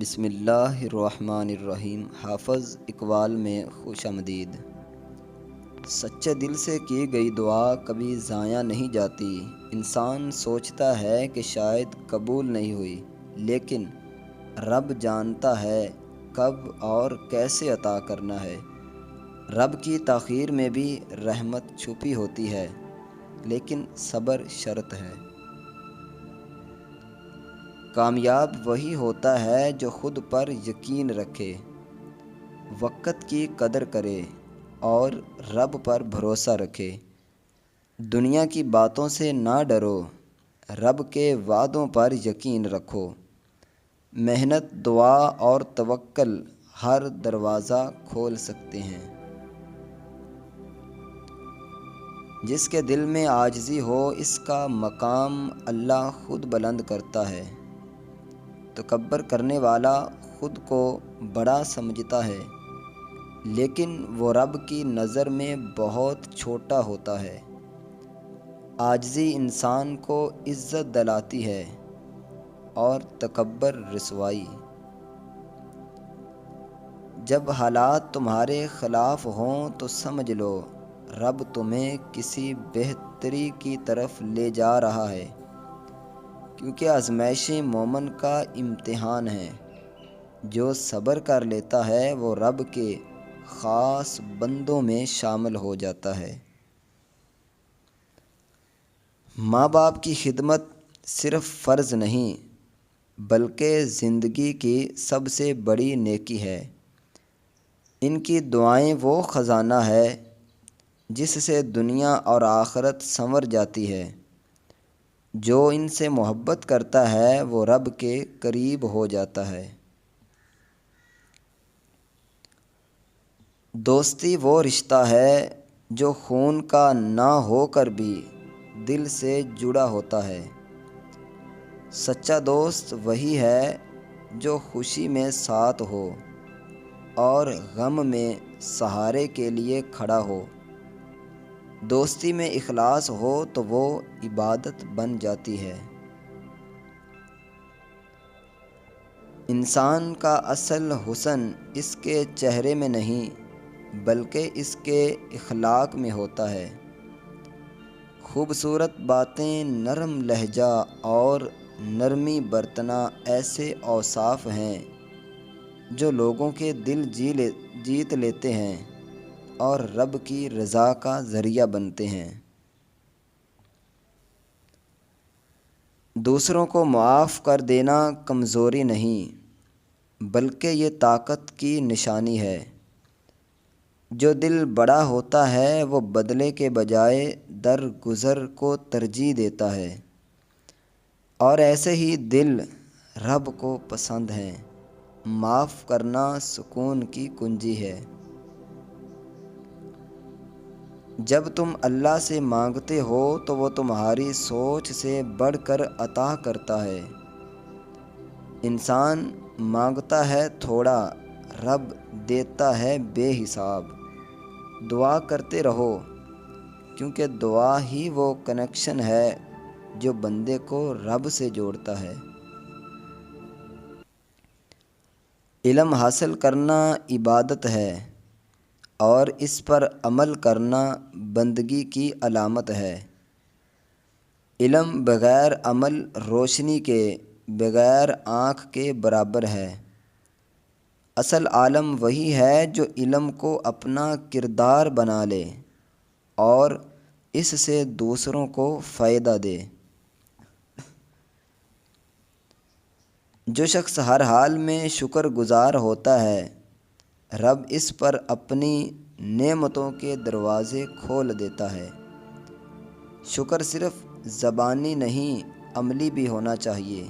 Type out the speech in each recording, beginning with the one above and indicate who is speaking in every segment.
Speaker 1: بسم اللہ الرحمن الرحیم۔ حافظ اقبال میں خوش آمدید۔ سچے دل سے کی گئی دعا کبھی ضائع نہیں جاتی۔ انسان سوچتا ہے کہ شاید قبول نہیں ہوئی، لیکن رب جانتا ہے کب اور کیسے عطا کرنا ہے۔ رب کی تاخیر میں بھی رحمت چھپی ہوتی ہے، لیکن صبر شرط ہے۔ کامیاب وہی ہوتا ہے جو خود پر یقین رکھے، وقت کی قدر کرے اور رب پر بھروسہ رکھے۔ دنیا کی باتوں سے نہ ڈرو، رب کے وعدوں پر یقین رکھو۔ محنت، دعا اور توکل ہر دروازہ کھول سکتے ہیں۔ جس کے دل میں عاجزی ہو، اس کا مقام اللہ خود بلند کرتا ہے۔ تکبر کرنے والا خود کو بڑا سمجھتا ہے، لیکن وہ رب کی نظر میں بہت چھوٹا ہوتا ہے۔ عاجزی انسان کو عزت دلاتی ہے اور تکبر رسوائی۔ جب حالات تمہارے خلاف ہوں تو سمجھ لو رب تمہیں کسی بہتری کی طرف لے جا رہا ہے، کیونکہ آزمائشیں مومن کا امتحان ہیں۔ جو صبر کر لیتا ہے وہ رب کے خاص بندوں میں شامل ہو جاتا ہے۔ ماں باپ کی خدمت صرف فرض نہیں، بلکہ زندگی کی سب سے بڑی نیکی ہے۔ ان کی دعائیں وہ خزانہ ہے جس سے دنیا اور آخرت سنور جاتی ہے۔ جو ان سے محبت کرتا ہے وہ رب کے قریب ہو جاتا ہے۔ دوستی وہ رشتہ ہے جو خون کا نہ ہو کر بھی دل سے جڑا ہوتا ہے۔ سچا دوست وہی ہے جو خوشی میں ساتھ ہو اور غم میں سہارے کے لیے کھڑا ہو۔ دوستی میں اخلاص ہو تو وہ عبادت بن جاتی ہے۔ انسان کا اصل حسن اس کے چہرے میں نہیں، بلکہ اس کے اخلاق میں ہوتا ہے۔ خوبصورت باتیں، نرم لہجہ اور نرمی برتنا ایسے اوصاف ہیں جو لوگوں کے دل جیت لیتے ہیں اور رب کی رضا کا ذریعہ بنتے ہیں۔ دوسروں کو معاف کر دینا کمزوری نہیں، بلکہ یہ طاقت کی نشانی ہے۔ جو دل بڑا ہوتا ہے وہ بدلے کے بجائے درگزر کو ترجیح دیتا ہے، اور ایسے ہی دل رب کو پسند ہیں۔ معاف کرنا سکون کی کنجی ہے۔ جب تم اللہ سے مانگتے ہو تو وہ تمہاری سوچ سے بڑھ کر عطا کرتا ہے۔ انسان مانگتا ہے تھوڑا، رب دیتا ہے بے حساب۔ دعا کرتے رہو، کیونکہ دعا ہی وہ کنیکشن ہے جو بندے کو رب سے جوڑتا ہے۔ علم حاصل کرنا عبادت ہے، اور اس پر عمل کرنا بندگی کی علامت ہے۔ علم بغیر عمل روشنی کے بغیر آنکھ کے برابر ہے۔ اصل عالم وہی ہے جو علم کو اپنا کردار بنا لے اور اس سے دوسروں کو فائدہ دے۔ جو شخص ہر حال میں شکر گزار ہوتا ہے، رب اس پر اپنی نعمتوں کے دروازے کھول دیتا ہے۔ شکر صرف زبانی نہیں، عملی بھی ہونا چاہیے۔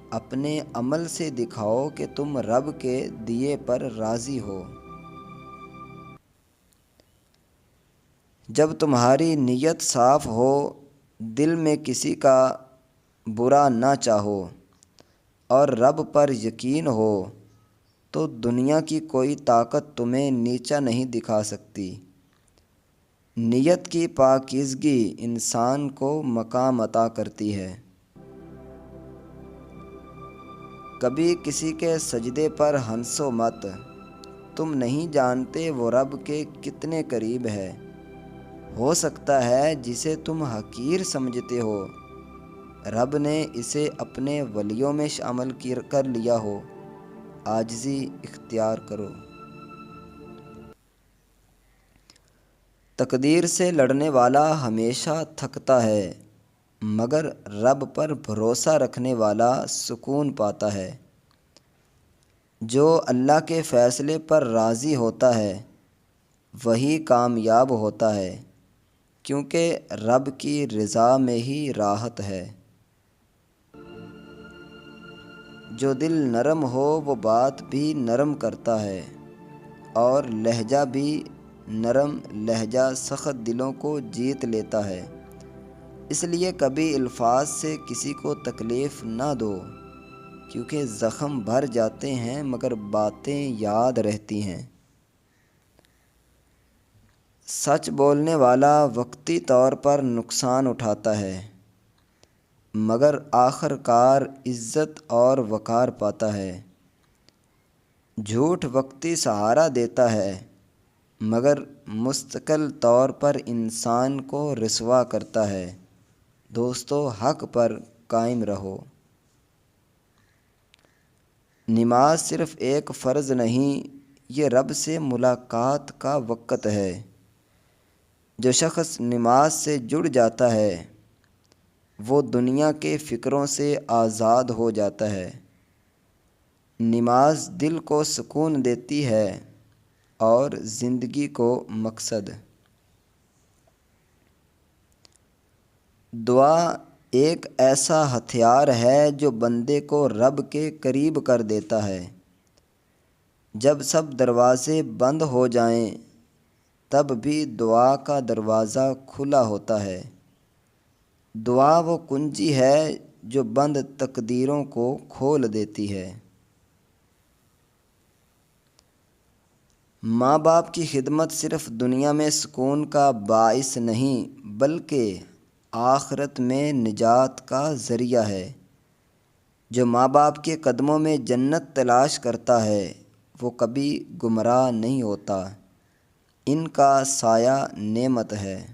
Speaker 1: اپنے عمل سے دکھاؤ کہ تم رب کے دیے پر راضی ہو۔ جب تمہاری نیت صاف ہو، دل میں کسی کا برا نہ چاہو اور رب پر یقین ہو، تو دنیا کی کوئی طاقت تمہیں نیچا نہیں دکھا سکتی۔ نیت کی پاکیزگی انسان کو مقام عطا کرتی ہے۔ کبھی کسی کے سجدے پر ہنسو مت، تم نہیں جانتے وہ رب کے کتنے قریب ہے۔ ہو سکتا ہے جسے تم حقیر سمجھتے ہو، رب نے اسے اپنے ولیوں میں شامل کر لیا ہو۔ عاجزی اختیار کرو۔ تقدیر سے لڑنے والا ہمیشہ تھکتا ہے، مگر رب پر بھروسہ رکھنے والا سکون پاتا ہے۔ جو اللہ کے فیصلے پر راضی ہوتا ہے وہی کامیاب ہوتا ہے، کیونکہ رب کی رضا میں ہی راحت ہے۔ جو دل نرم ہو وہ بات بھی نرم کرتا ہے، اور لہجہ بھی نرم لہجہ سخت دلوں کو جیت لیتا ہے۔ اس لیے کبھی الفاظ سے کسی کو تکلیف نہ دو، کیونکہ زخم بھر جاتے ہیں مگر باتیں یاد رہتی ہیں۔ سچ بولنے والا وقتی طور پر نقصان اٹھاتا ہے، مگر آخر کار عزت اور وقار پاتا ہے۔ جھوٹ وقتی سہارا دیتا ہے، مگر مستقل طور پر انسان کو رسوا کرتا ہے۔ دوستو، حق پر قائم رہو۔ نماز صرف ایک فرض نہیں، یہ رب سے ملاقات کا وقت ہے۔ جو شخص نماز سے جڑ جاتا ہے وہ دنیا کے فکروں سے آزاد ہو جاتا ہے۔ نماز دل کو سکون دیتی ہے اور زندگی کو مقصد۔ دعا ایک ایسا ہتھیار ہے جو بندے کو رب کے قریب کر دیتا ہے۔ جب سب دروازے بند ہو جائیں تب بھی دعا کا دروازہ کھلا ہوتا ہے۔ دعا وہ کنجی ہے جو بند تقدیروں کو کھول دیتی ہے۔ ماں باپ کی خدمت صرف دنیا میں سکون کا باعث نہیں بلکہ آخرت میں نجات کا ذریعہ ہے۔ جو ماں باپ کے قدموں میں جنت تلاش کرتا ہے وہ کبھی گمراہ نہیں ہوتا، ان کا سایہ نعمت ہے۔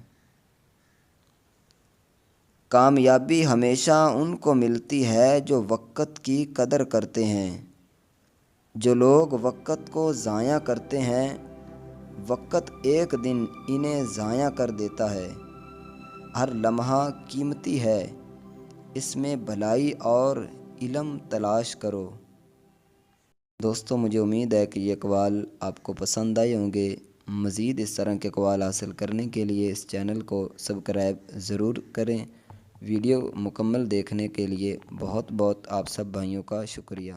Speaker 1: کامیابی ہمیشہ ان کو ملتی ہے جو وقت کی قدر کرتے ہیں۔ جو لوگ وقت کو ضائع کرتے ہیں وقت ایک دن انہیں ضائع کر دیتا ہے۔ ہر لمحہ قیمتی ہے، اس میں بھلائی اور علم تلاش کرو۔ دوستو، مجھے امید ہے کہ یہ اقوال آپ کو پسند آئے ہوں گے۔ مزید اس طرح کے اقوال حاصل کرنے کے لیے اس چینل کو سبسکرائب ضرور کریں۔ ویڈیو مکمل دیکھنے کے لیے بہت بہت آپ سب بھائیوں کا شکریہ۔